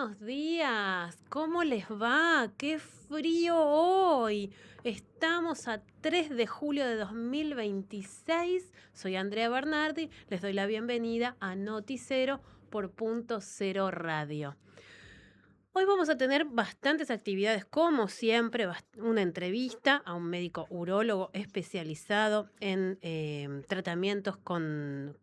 Buenos días, ¿cómo les va? ¡Qué frío hoy! Estamos a 3 de julio de 2026. Soy Andrea Bernardi, les doy la bienvenida a Noticero por Punto Cero Radio. Hoy vamos a tener bastantes actividades, como siempre, una entrevista a un médico urólogo especializado en tratamientos con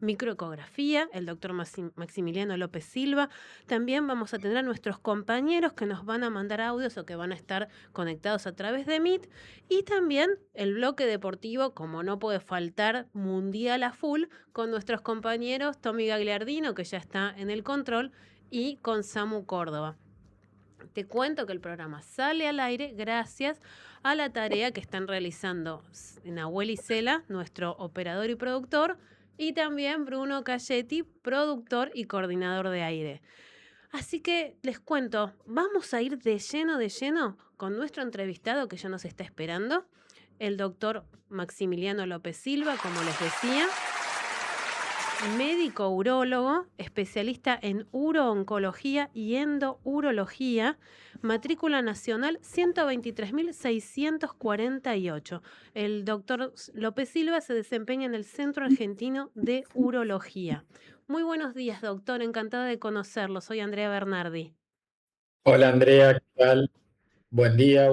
microecografía, el doctor Maximiliano López Silva. También vamos a tener a nuestros compañeros que nos van a mandar audios o que van a estar conectados a través de Meet. Y también el bloque deportivo, como no puede faltar, mundial a full, con nuestros compañeros Tommy Gagliardino, que ya está en el control, y con Samu Córdoba. Te cuento que el programa sale al aire gracias a la tarea que están realizando Nahuel Isela, nuestro operador y productor, y también Bruno Cayetti, productor y coordinador de aire. Así que les cuento, vamos a ir de lleno con nuestro entrevistado que ya nos está esperando, el doctor Maximiliano López Silva, como les decía. Médico urólogo, especialista en urooncología y endourología, matrícula nacional 123.648. El doctor López Silva se desempeña en el Centro Argentino de Urología. Muy buenos días, doctor. Encantada de conocerlo. Soy Andrea Bernardi. Hola Andrea, ¿qué tal? Buen día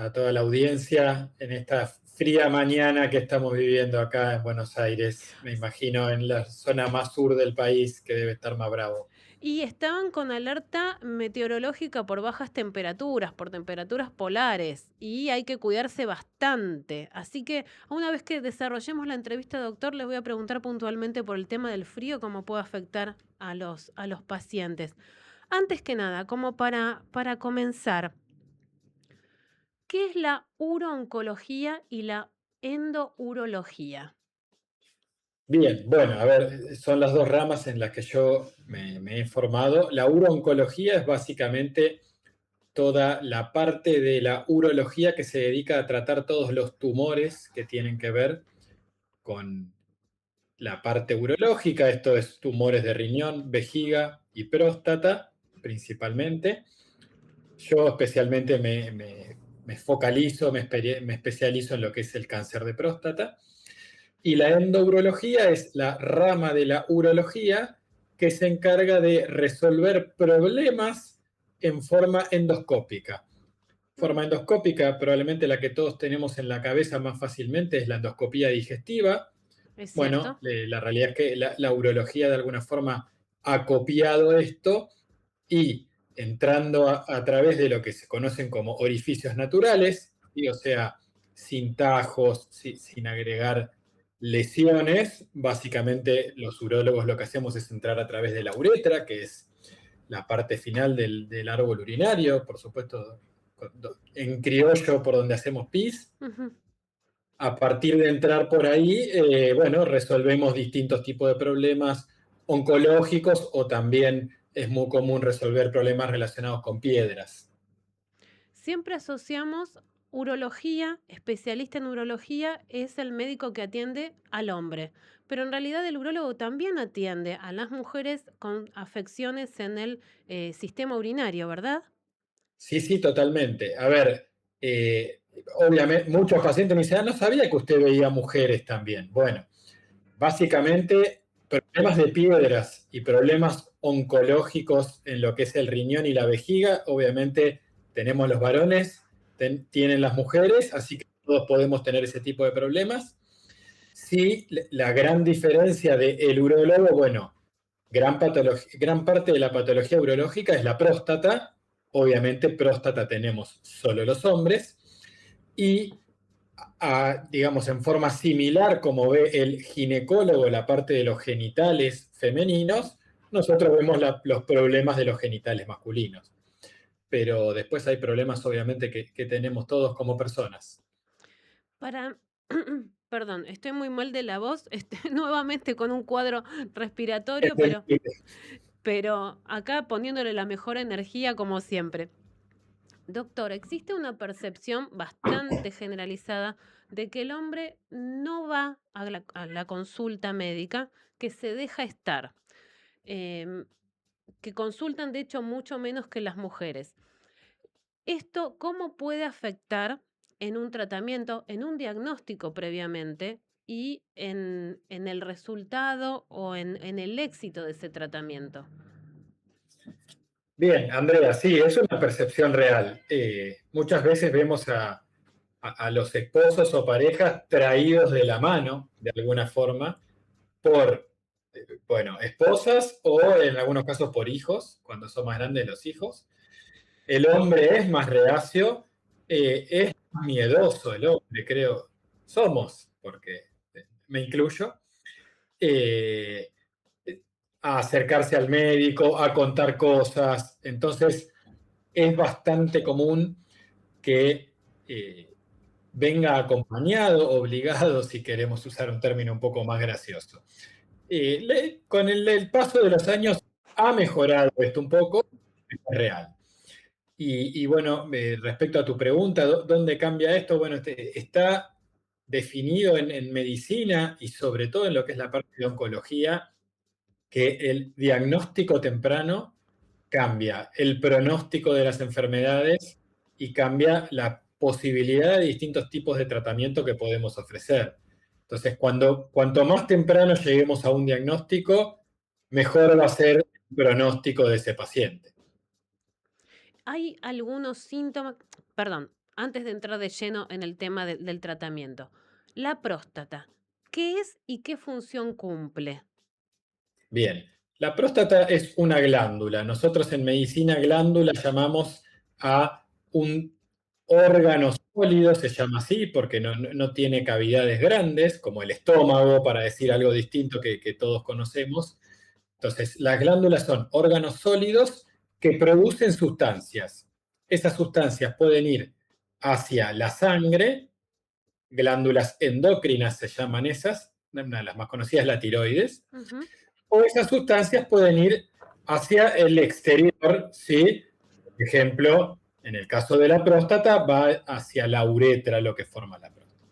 a toda la audiencia en esta fría mañana que estamos viviendo acá en Buenos Aires. Me imagino en la zona más sur del país que debe estar más bravo. Y estaban con alerta meteorológica por bajas temperaturas, por temperaturas polares, y hay que cuidarse bastante. Así que una vez que desarrollemos la entrevista, doctor, les voy a preguntar puntualmente por el tema del frío, cómo puede afectar a los pacientes. Antes que nada, como para comenzar, ¿qué es la urooncología y la endourología? Bien, bueno, a ver, son las dos ramas en las que yo me he informado. La urooncología es básicamente toda la parte de la urología que se dedica a tratar todos los tumores que tienen que ver con la parte urológica, esto es tumores de riñón, vejiga y próstata principalmente. Yo especialmente me focalizo, me especializo en lo que es el cáncer de próstata. Y la endourología es la rama de la urología que se encarga de resolver problemas en forma endoscópica. Forma endoscópica, probablemente la que todos tenemos en la cabeza más fácilmente, es la endoscopía digestiva. ¿Es Bueno, cierto? la realidad es que la urología de alguna forma ha copiado esto y entrando a través de lo que se conocen como orificios naturales, o sea, sin tajos, sin agregar lesiones, básicamente los urólogos lo que hacemos es entrar a través de la uretra, que es la parte final del árbol urinario, por supuesto, en criollo por donde hacemos pis. Ujú. A partir de entrar por ahí, bueno, resolvemos distintos tipos de problemas oncológicos o también es muy común resolver problemas relacionados con piedras. Siempre asociamos urología, especialista en urología, es el médico que atiende al hombre, pero en realidad el urólogo también atiende a las mujeres con afecciones en el sistema urinario, ¿verdad? Sí, sí, totalmente. A ver, obviamente muchos pacientes me dicen, no sabía que usted veía mujeres también. Bueno, básicamente problemas de piedras y problemas oncológicos en lo que es el riñón y la vejiga, obviamente tenemos los varones, tienen las mujeres, así que todos podemos tener ese tipo de problemas. Sí, la gran diferencia del urólogo, bueno, gran parte de la patología urológica es la próstata. Obviamente, próstata tenemos solo los hombres. Y, digamos, en forma similar como ve el ginecólogo la parte de los genitales femeninos, nosotros vemos los problemas de los genitales masculinos. Pero después hay problemas, obviamente, que tenemos todos como personas. Para, perdón, estoy muy mal de la voz, nuevamente con un cuadro respiratorio, pero acá poniéndole la mejor energía como siempre. Doctor, existe una percepción bastante generalizada de que el hombre no va a la consulta médica, que se deja estar. Em, que consultan, de hecho, mucho menos que las mujeres. ¿Esto cómo puede afectar en un tratamiento, en un diagnóstico previamente y en el resultado o en el éxito de ese tratamiento? Bien, Andrea, sí, es una percepción real. Muchas veces vemos a los esposos o parejas traídos de la mano, de alguna forma, por, bueno, esposas o en algunos casos por hijos, cuando son más grandes los hijos. El hombre es más reacio, es más miedoso el hombre, creo. Somos, porque me incluyo, eh, a acercarse al médico, a contar cosas. Entonces, es bastante común que venga acompañado, obligado, si queremos usar un término un poco más gracioso. Con el paso de los años ha mejorado esto un poco, es real. Y bueno, respecto a tu pregunta, ¿dónde cambia esto? Bueno, está definido en medicina y sobre todo en lo que es la parte de oncología, que el diagnóstico temprano cambia el pronóstico de las enfermedades y cambia la posibilidad de distintos tipos de tratamiento que podemos ofrecer. Entonces, cuanto más temprano lleguemos a un diagnóstico, mejor va a ser el pronóstico de ese paciente. ¿Hay algunos síntomas? Perdón, antes de entrar de lleno en el tema del tratamiento. La próstata, ¿qué es y qué función cumple? Bien, la próstata es una glándula. Nosotros en medicina glándula llamamos a un órgano sólido, se llama así porque no tiene cavidades grandes, como el estómago, para decir algo distinto que todos conocemos. Entonces, las glándulas son órganos sólidos que producen sustancias. Esas sustancias pueden ir hacia la sangre, glándulas endocrinas se llaman esas, una de las más conocidas es la tiroides, Ujú. o esas sustancias pueden ir hacia el exterior, ¿sí? Por ejemplo, en el caso de la próstata, va hacia la uretra, lo que forma la próstata.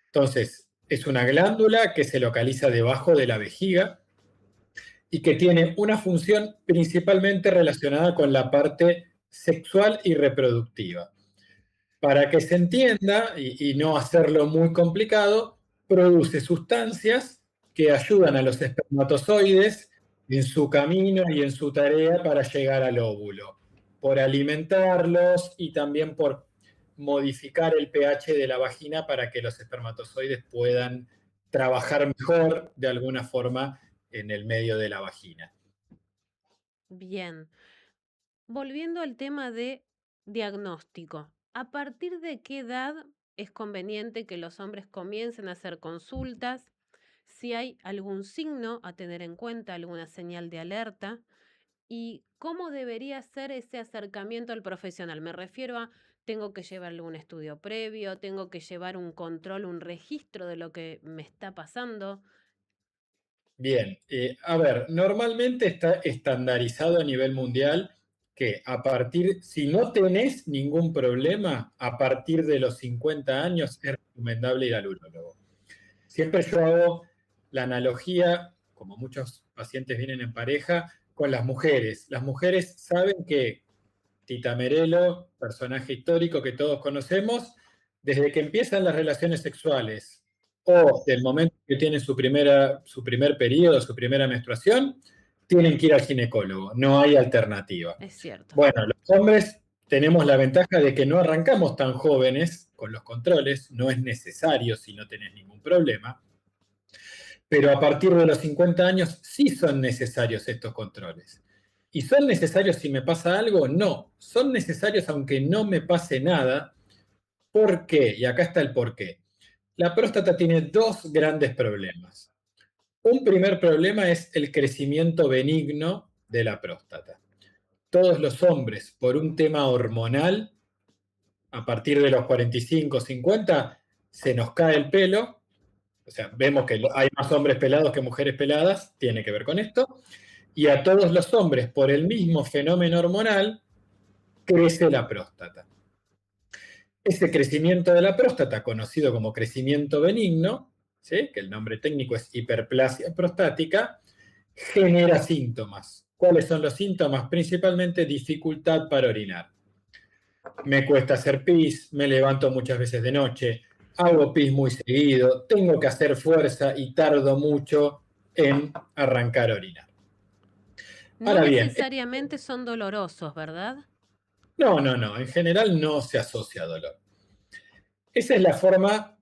Entonces, es una glándula que se localiza debajo de la vejiga y que tiene una función principalmente relacionada con la parte sexual y reproductiva. Para que se entienda y no hacerlo muy complicado, produce sustancias que ayudan a los espermatozoides en su camino y en su tarea para llegar al óvulo, por alimentarlos y también por modificar el pH de la vagina para que los espermatozoides puedan trabajar mejor de alguna forma en el medio de la vagina. Bien. Volviendo al tema de diagnóstico, ¿a partir de qué edad es conveniente que los hombres comiencen a hacer consultas? Si hay algún signo a tener en cuenta, alguna señal de alerta, y cómo debería ser ese acercamiento al profesional. Me refiero a, tengo que llevar algún estudio previo, tengo que llevar un control, un registro de lo que me está pasando. Bien, a ver, normalmente está estandarizado a nivel mundial que si no tenés ningún problema, a partir de los 50 años es recomendable ir al urólogo. Siempre yo hago la analogía, como muchos pacientes vienen en pareja, con las mujeres. Las mujeres saben que Tita Merelo, personaje histórico que todos conocemos, desde que empiezan las relaciones sexuales o del momento que tienen su primer periodo, su primera menstruación, tienen que ir al ginecólogo, no hay alternativa. Es cierto. Bueno, los hombres tenemos la ventaja de que no arrancamos tan jóvenes con los controles, no es necesario si no tenés ningún problema, pero a partir de los 50 años sí son necesarios estos controles. ¿Y son necesarios si me pasa algo? No, son necesarios aunque no me pase nada. ¿Por qué? Y acá está el por qué. La próstata tiene dos grandes problemas. Un primer problema es el crecimiento benigno de la próstata. Todos los hombres, por un tema hormonal, a partir de los 45, 50, se nos cae el pelo. O sea, vemos que hay más hombres pelados que mujeres peladas, tiene que ver con esto. Y a todos los hombres, por el mismo fenómeno hormonal, crece la próstata. Ese crecimiento de la próstata, conocido como crecimiento benigno, ¿sí?, que el nombre técnico es hiperplasia prostática, genera síntomas. ¿Cuáles son los síntomas? Principalmente dificultad para orinar. Me cuesta hacer pis, me levanto muchas veces de noche, hago pis muy seguido, tengo que hacer fuerza y tardo mucho en arrancar a orinar. No Ahora bien, necesariamente son dolorosos, ¿verdad? no, en general no se asocia a dolor. Esa es la forma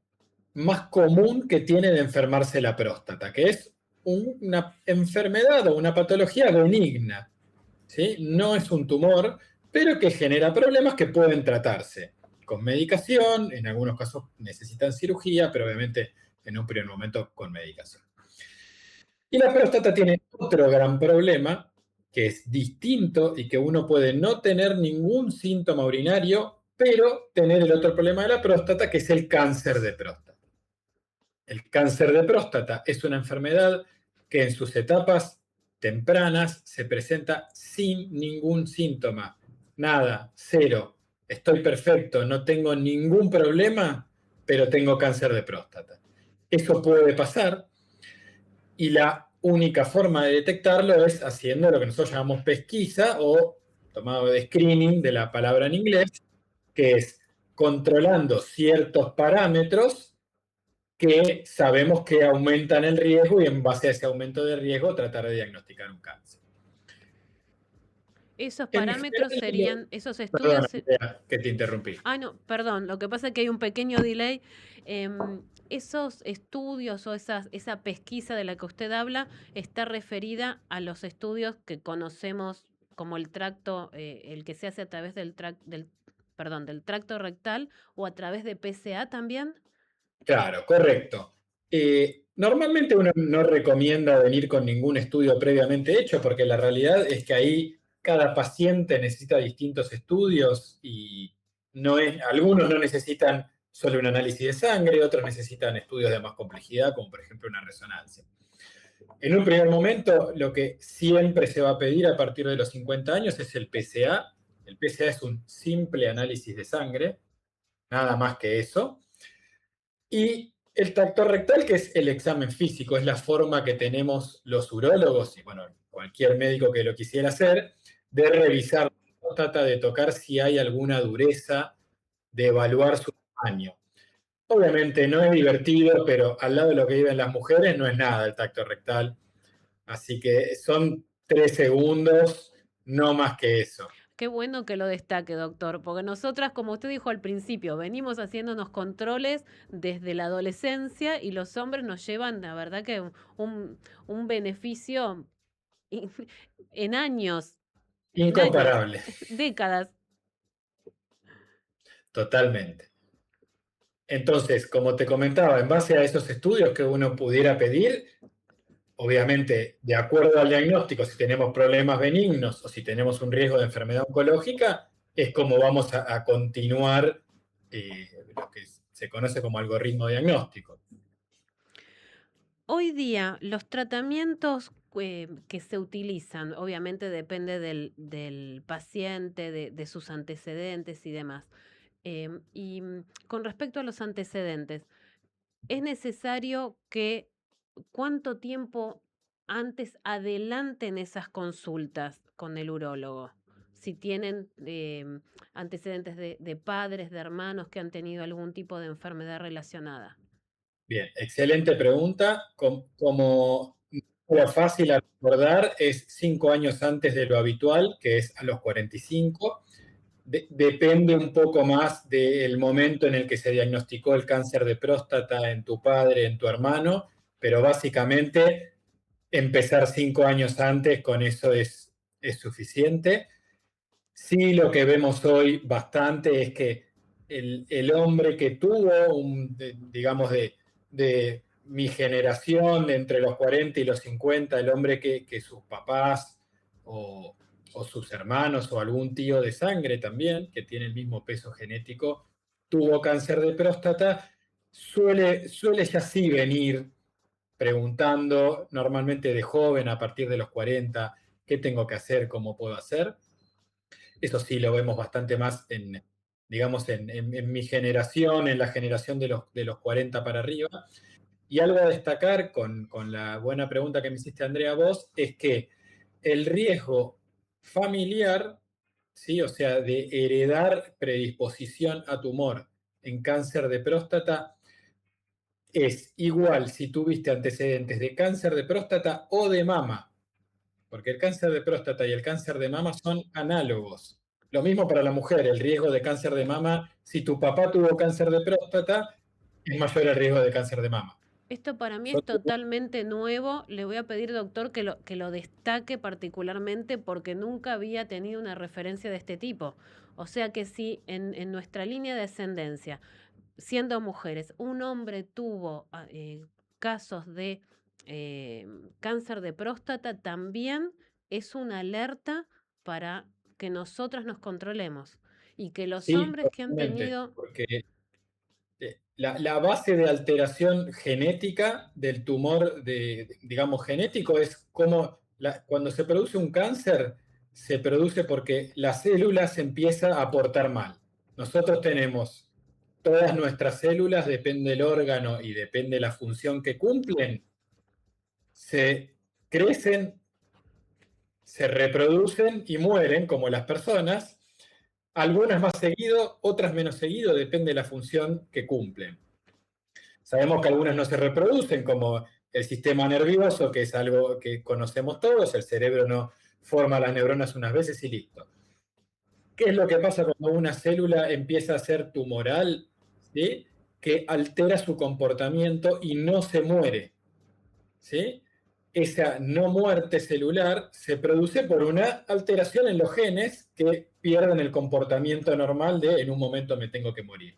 más común que tiene de enfermarse la próstata, que es una enfermedad o una patología benigna, ¿sí? No es un tumor, pero que genera problemas que pueden tratarse con medicación, en algunos casos necesitan cirugía, pero obviamente en un primer momento con medicación. Y la próstata tiene otro gran problema que es distinto y que uno puede no tener ningún síntoma urinario, pero tener el otro problema de la próstata, que es el cáncer de próstata. El cáncer de próstata es una enfermedad que en sus etapas tempranas se presenta sin ningún síntoma. Nada, cero. Estoy perfecto, no tengo ningún problema, pero tengo cáncer de próstata. Eso puede pasar y la única forma de detectarlo es haciendo lo que nosotros llamamos pesquisa o tomado de screening de la palabra en inglés, que es controlando ciertos parámetros que sabemos que aumentan el riesgo y en base a ese aumento de riesgo tratar de diagnosticar un cáncer. Esos En parámetros general, serían, esos perdona, estudios. que te interrumpí. Ah, no, perdón, lo que pasa es que hay un pequeño delay. Esos estudios o esa pesquisa de la que usted habla está referida a los estudios que conocemos como el tracto, el que se hace a través del tracto rectal o a través de PSA también. Claro, correcto. Normalmente uno no recomienda venir con ningún estudio previamente hecho porque la realidad es que ahí cada paciente necesita distintos estudios y algunos no necesitan solo un análisis de sangre, otros necesitan estudios de más complejidad, como por ejemplo una resonancia. En un primer momento, lo que siempre se va a pedir a partir de los 50 años es el PSA. El PSA es un simple análisis de sangre, nada más que eso. Y el tacto rectal, que es el examen físico, es la forma que tenemos los urólogos y bueno, cualquier médico que lo quisiera hacer, de revisar la próstata, de tocar si hay alguna dureza, de evaluar su tamaño. Obviamente no es divertido, pero al lado de lo que viven las mujeres no es nada el tacto rectal. Así que son 3 segundos, no más que eso. Qué bueno que lo destaque, doctor, porque nosotras, como usted dijo al principio, venimos haciéndonos controles desde la adolescencia y los hombres nos llevan, la verdad que un beneficio en años, en años, Incomparable, décadas. totalmente. Entonces, como te comentaba, en base a esos estudios que uno pudiera pedir, obviamente, de acuerdo al diagnóstico, si tenemos problemas benignos o si tenemos un riesgo de enfermedad oncológica, es como vamos a continuar lo que se conoce como algoritmo diagnóstico. Hoy día, los tratamientos que se utilizan, obviamente depende del paciente, de sus antecedentes y demás. Con respecto a los antecedentes, es necesario que cuánto tiempo antes adelanten esas consultas con el urólogo. Si tienen antecedentes de padres, de hermanos que han tenido algún tipo de enfermedad relacionada. Bien, excelente pregunta. Como lo fácil a recordar es 5 años antes de lo habitual, que es a los 45. Depende un poco más del momento en el que se diagnosticó el cáncer de próstata en tu padre, en tu hermano, pero básicamente empezar 5 años antes con eso es suficiente. Sí, lo que vemos hoy bastante es que el hombre que tuvo, digamos, de mi generación, de entre los 40 y los 50, el hombre que sus papás o sus hermanos o algún tío de sangre también, que tiene el mismo peso genético, tuvo cáncer de próstata, suele ya sí venir preguntando, normalmente de joven, a partir de los 40, qué tengo que hacer, cómo puedo hacer. Eso sí lo vemos bastante más digamos, en mi generación, en la generación de los 40 para arriba. Y algo a destacar con la buena pregunta que me hiciste, Andrea, vos, es que el riesgo familiar, ¿sí? O sea, de heredar predisposición a tumor en cáncer de próstata es igual si tuviste antecedentes de cáncer de próstata o de mama, porque el cáncer de próstata y el cáncer de mama son análogos. Lo mismo para la mujer, el riesgo de cáncer de mama, si tu papá tuvo cáncer de próstata, es mayor el riesgo de cáncer de mama. Esto para mí es Son- totalmente nuevo. Le voy a pedir, doctor, que lo destaque particularmente porque nunca había tenido una referencia de este tipo. O sea que si en nuestra línea de ascendencia, siendo mujeres, un hombre tuvo casos de eh, cáncer de próstata, también es una alerta para que nosotras nos controlemos y que los Sí, hombres que han totalmente, tenido... porque la base de alteración genética del tumor, digamos, genético es como cuando se produce un cáncer, se produce porque la célula se empieza a portar mal. Nosotros tenemos todas nuestras células, depende del órgano y depende la función que cumplen, se crecen, se reproducen y mueren como las personas, algunas más seguido, otras menos seguido, depende de la función que cumplen. Sabemos que algunas no se reproducen, como el sistema nervioso, que es algo que conocemos todos, el cerebro no forma las neuronas unas veces y listo. ¿Qué es lo que pasa cuando una célula empieza a ser tumoral? ¿Sí? Que altera su comportamiento y no se muere. ¿Sí? Esa no muerte celular se produce por una alteración en los genes que pierden el comportamiento normal de en un momento me tengo que morir.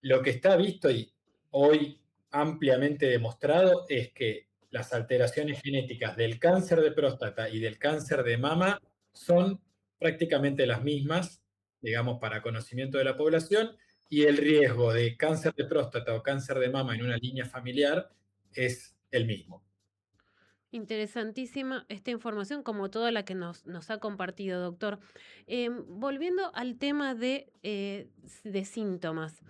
Lo que está visto y hoy ampliamente demostrado es que las alteraciones genéticas del cáncer de próstata y del cáncer de mama son prácticamente las mismas, digamos, para conocimiento de la población, y el riesgo de cáncer de próstata o cáncer de mama en una línea familiar es el mismo. Interesantísima esta información, como toda la que nos ha compartido, doctor. Volviendo al tema de síntomas.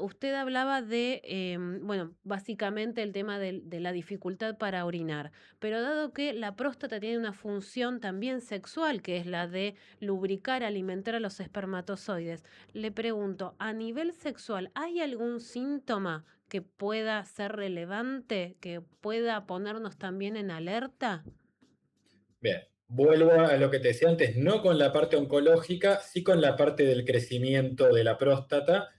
Usted hablaba de, bueno, básicamente el tema de la dificultad para orinar, pero dado que la próstata tiene una función también sexual, que es la de lubricar, alimentar a los espermatozoides, le pregunto, a nivel sexual, ¿hay algún síntoma que pueda ser relevante, que pueda ponernos también en alerta? Bien, vuelvo a lo que te decía antes, no con la parte oncológica, sí con la parte del crecimiento de la próstata.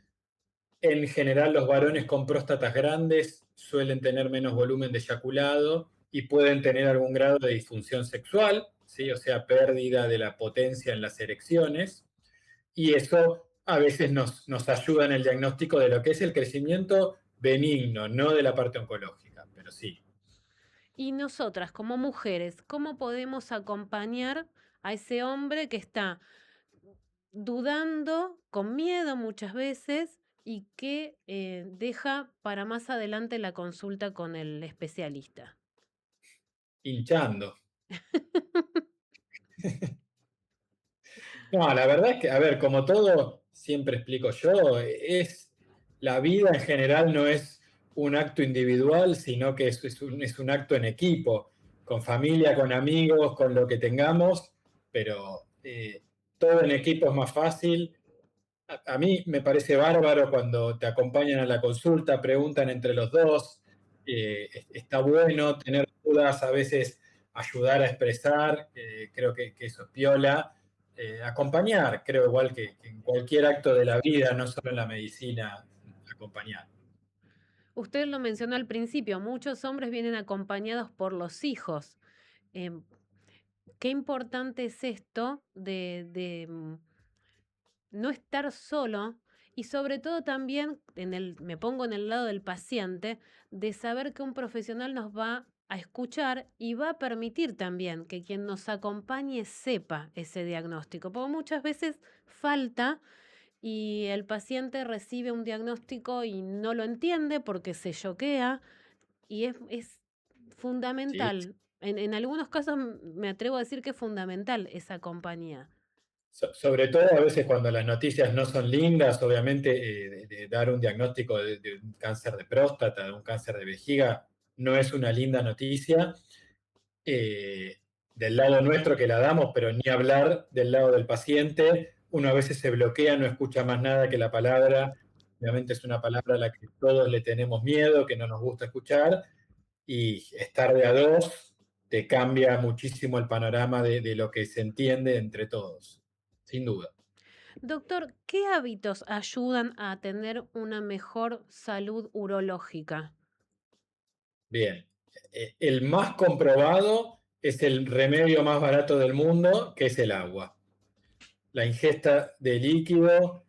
En general, los varones con próstatas grandes suelen tener menos volumen de eyaculado y pueden tener algún grado de disfunción sexual, ¿sí? O sea, pérdida de la potencia en las erecciones. Y eso a veces nos ayuda en el diagnóstico de lo que es el crecimiento benigno, no de la parte oncológica, pero sí. Y nosotras, como mujeres, ¿cómo podemos acompañar a ese hombre que está dudando, con miedo muchas veces, y que deja para más adelante la consulta con el especialista? Hinchando. No, la verdad es que, a ver, como todo, siempre explico yo, es la vida en general no es un acto individual, sino que es un acto en equipo, con familia, con amigos, con lo que tengamos, pero todo en equipo es más fácil. A mí me parece bárbaro cuando te acompañan a la consulta, preguntan entre los dos, está bueno tener dudas, a veces ayudar a expresar, creo que eso es piola. Acompañar, creo igual que en cualquier acto de la vida, no solo en la medicina, acompañar. Usted lo mencionó al principio, muchos hombres vienen acompañados por los hijos. Em, Qué importante es esto de no estar solo y sobre todo también me pongo en el lado del paciente, de saber que un profesional nos va a escuchar y va a permitir también que quien nos acompañe sepa ese diagnóstico, porque muchas veces falta y el paciente recibe un diagnóstico y no lo entiende porque se choquea y es ¿Sí? fundamental. En algunos casos me atrevo a decir que es fundamental esa compañía. Sobre todo a veces cuando las noticias no son lindas, obviamente de dar un diagnóstico de un cáncer de próstata, de un cáncer de vejiga, no es una linda noticia. Eh, del lado nuestro que la damos, pero ni hablar del lado del paciente. Uno a veces se bloquea, no escucha más nada que la palabra. Obviamente es una palabra a la que todos le tenemos miedo, que no nos gusta escuchar, y estar de a dos te cambia muchísimo el panorama de lo que se entiende entre todos, sin duda. Doctor, ¿qué hábitos ayudan a tener una mejor salud urológica? Bien, el más comprobado es el remedio más barato del mundo, que es el agua. La ingesta de líquido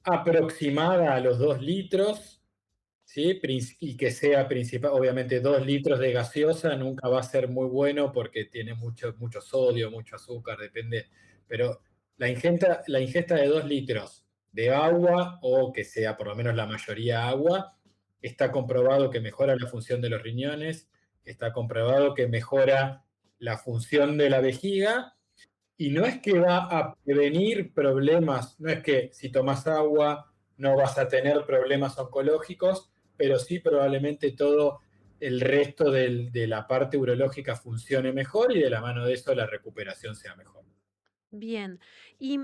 aproximada a los 2 litros, ¿sí? Y que sea principal, obviamente 2 litros de gaseosa nunca va a ser muy bueno porque tiene mucho sodio, mucho azúcar, depende, pero la ingesta de 2 litros de agua, o que sea por lo menos la mayoría agua, está comprobado que mejora la función de los riñones, está comprobado que mejora la función de la vejiga, y no es que va a prevenir problemas, no es que si tomas agua no vas a tener problemas oncológicos, pero sí probablemente todo el resto de la parte urológica funcione mejor y de la mano de eso la recuperación sea mejor. Bien, y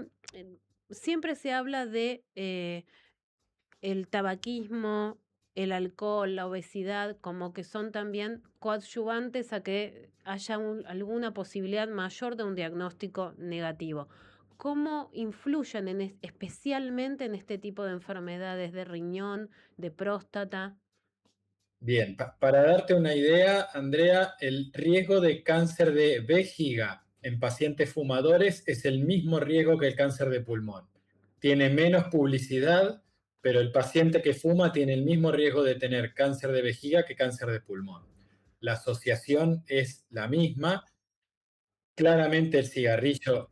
siempre se habla de el tabaquismo, el alcohol, la obesidad, como que son también coadyuvantes a que haya alguna posibilidad mayor de un diagnóstico negativo. ¿Cómo influyen especialmente en este tipo de enfermedades de riñón, de próstata? Bien, para darte una idea, Andrea, el riesgo de cáncer de vejiga en pacientes fumadores es el mismo riesgo que el cáncer de pulmón. Tiene menos publicidad, pero el paciente que fuma tiene el mismo riesgo de tener cáncer de vejiga que cáncer de pulmón. La asociación es la misma. Claramente el cigarrillo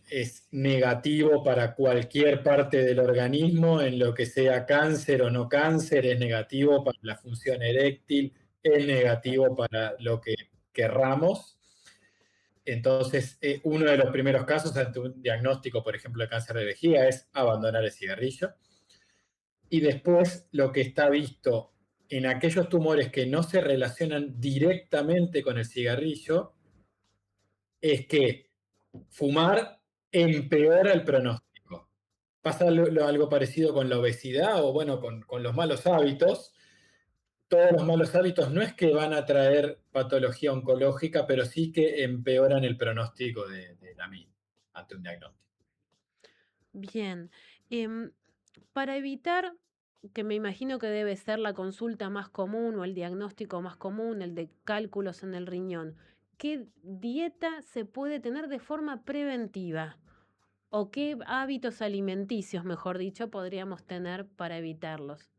es negativo para cualquier parte del organismo, en lo que sea cáncer o no cáncer, es negativo para la función eréctil, es negativo para lo que querramos. Entonces, uno de los primeros casos ante un diagnóstico, por ejemplo, de cáncer de vejiga, es abandonar el cigarrillo. Y después, lo que está visto en aquellos tumores que no se relacionan directamente con el cigarrillo, es que fumar empeora el pronóstico. Pasa algo parecido con la obesidad o bueno, con los malos hábitos. Todos los malos hábitos no es que van a traer patología oncológica, pero sí que empeoran el pronóstico de la misma ante un diagnóstico. Bien, em, para evitar, que me imagino que debe ser la consulta más común o el diagnóstico más común, el de cálculos en el riñón, ¿qué dieta se puede tener de forma preventiva? ¿O qué hábitos alimenticios, mejor dicho, podríamos tener para evitarlos?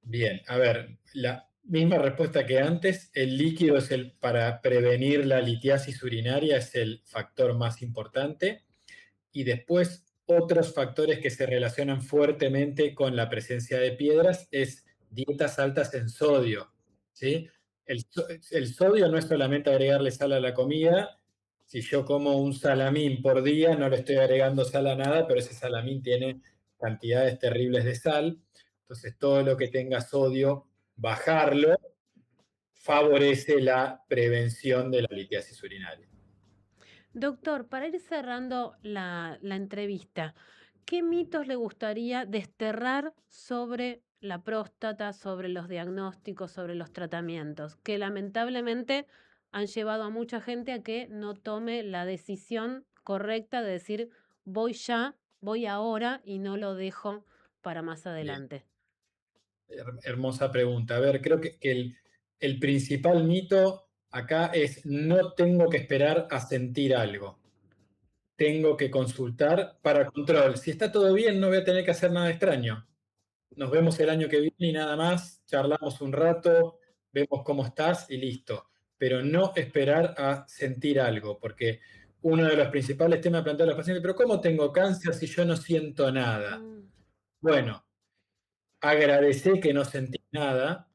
Bien, a ver, la misma respuesta que antes, el líquido es para prevenir la litiasis urinaria, es el factor más importante. Y después otros factores que se relacionan fuertemente con la presencia de piedras es dietas altas en sodio, ¿sí? El sodio no es solamente agregarle sal a la comida. Si yo como un salamín por día, no le estoy agregando sal a nada, pero ese salamín tiene cantidades terribles de sal. Entonces, todo lo que tenga sodio, bajarlo, favorece la prevención de la litiasis urinaria. Doctor, para ir cerrando la entrevista, ¿qué mitos le gustaría desterrar sobre la próstata, sobre los diagnósticos, sobre los tratamientos, que lamentablemente han llevado a mucha gente a que no tome la decisión correcta de decir voy ya, voy ahora y no lo dejo para más Bien. adelante? Hermosa pregunta. A ver, creo que el principal mito acá es no tengo que esperar a sentir algo. Tengo que consultar para control. Si está todo bien, no voy a tener que hacer nada extraño. Nos vemos el año que viene y nada más, charlamos un rato, vemos cómo estás y listo. Pero no esperar a sentir algo, porque uno de los principales temas planteados a los pacientes, pero ¿cómo tengo cáncer si yo no siento nada? Mm, Bueno, agradecé que no sentí nada,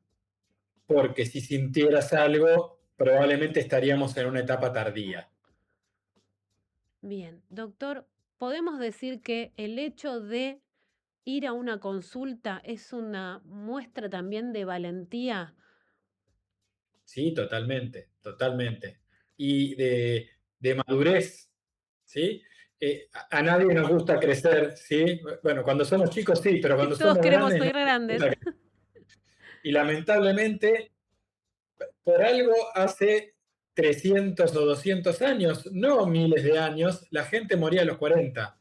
porque si sintieras algo, probablemente estaríamos en una etapa tardía. bien, doctor, ¿podemos decir que el hecho de ir a una consulta es una muestra también de valentía? Sí, totalmente, totalmente. Y de madurez, ¿sí? A nadie nos gusta crecer, ¿sí? Bueno, cuando somos chicos sí, pero cuando Todos somos queremos grandes ser grandes. y lamentablemente, por algo hace 300 o 200 años, no miles de años, la gente moría a los 40.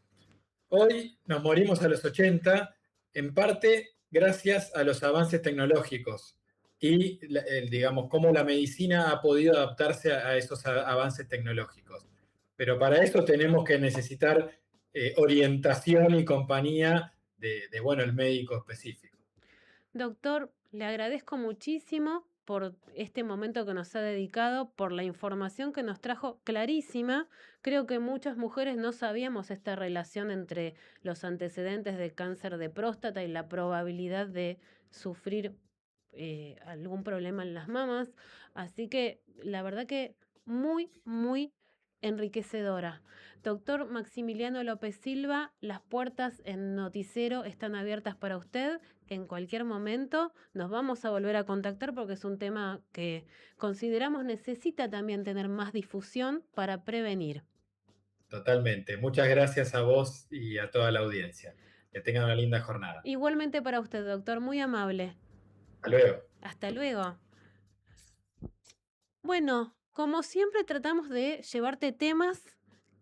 Hoy nos morimos a los 80, en parte gracias a los avances tecnológicos y, digamos, cómo la medicina ha podido adaptarse a esos avances tecnológicos. Pero para eso tenemos que necesitar orientación y compañía de, bueno, el médico específico. Doctor, le agradezco muchísimo por este momento que nos ha dedicado, por la información que nos trajo clarísima. Creo que muchas mujeres no sabíamos esta relación entre los antecedentes de cáncer de próstata y la probabilidad de sufrir algún problema en las mamas. Así que la verdad que muy, muy enriquecedora. Doctor Maximiliano López Silva, las puertas en Noticero están abiertas para usted. En cualquier momento nos vamos a volver a contactar porque es un tema que consideramos necesita también tener más difusión para prevenir. Totalmente. Muchas gracias a vos y a toda la audiencia. Que tengan una linda jornada. Igualmente para usted, doctor, muy amable. Hasta luego. Hasta luego. Bueno, como siempre tratamos de llevarte temas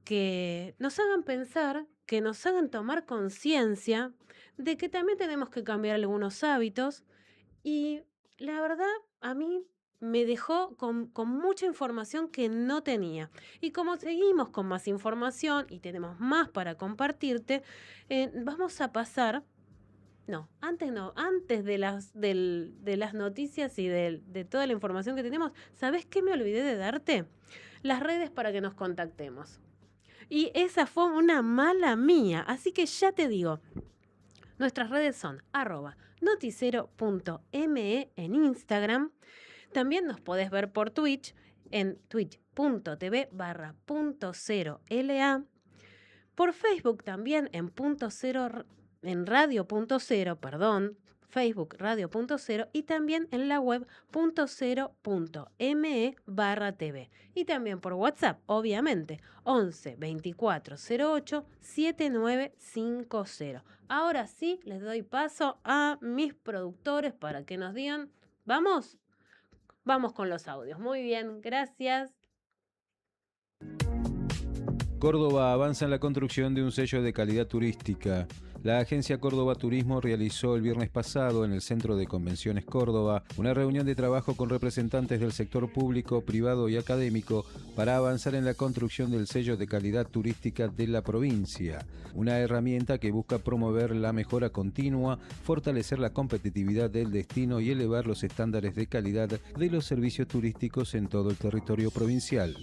que nos hagan pensar, que nos hagan tomar conciencia de que también tenemos que cambiar algunos hábitos y la verdad a mí me dejó con mucha información que no tenía. Y como seguimos con más información y tenemos más para compartirte, vamos a pasar. No, antes de las noticias y de toda la información que tenemos, ¿sabés qué me olvidé de darte? Las redes para que nos contactemos. Y esa fue una mala mía, así que ya te digo, nuestras redes son @noticero.me en Instagram. También nos podés ver por Twitch en twitch.tv/.0LA. Por Facebook también en Radio.0, Facebook Radio.0 y también en la web .0.me/TV. Y también por WhatsApp, obviamente, 11 24 08 7950. Ahora sí, les doy paso a mis productores para que nos digan, ¿vamos? Vamos con los audios. Muy bien, gracias. Córdoba avanza en la construcción de un sello de calidad turística. La agencia Córdoba Turismo realizó el viernes pasado en el Centro de Convenciones Córdoba una reunión de trabajo con representantes del sector público, privado y académico para avanzar en la construcción del sello de calidad turística de la provincia, una herramienta que busca promover la mejora continua, fortalecer la competitividad del destino y elevar los estándares de calidad de los servicios turísticos en todo el territorio provincial.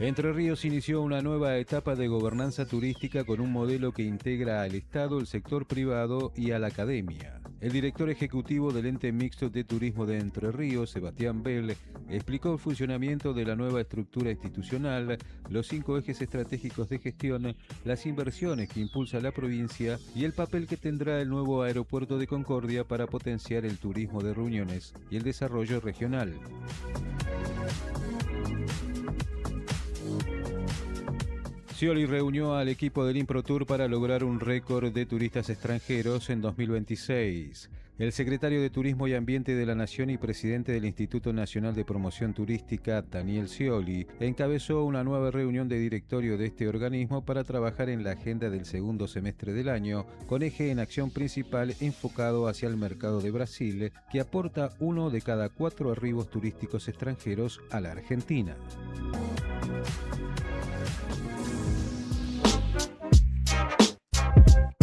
Entre Ríos inició una nueva etapa de gobernanza turística con un modelo que integra al Estado, el sector privado y a la academia. El director ejecutivo del ente mixto de turismo de Entre Ríos, Sebastián Bell, explicó el funcionamiento de la nueva estructura institucional, los 5 ejes estratégicos de gestión, las inversiones que impulsa la provincia y el papel que tendrá el nuevo aeropuerto de Concordia para potenciar el turismo de reuniones y el desarrollo regional. Scioli reunió al equipo del ImproTour para lograr un récord de turistas extranjeros en 2026. El secretario de Turismo y Ambiente de la Nación y presidente del Instituto Nacional de Promoción Turística, Daniel Scioli, encabezó una nueva reunión de directorio de este organismo para trabajar en la agenda del segundo semestre del año, con eje en acción principal enfocado hacia el mercado de Brasil, que aporta 1 de cada 4 arribos turísticos extranjeros a la Argentina.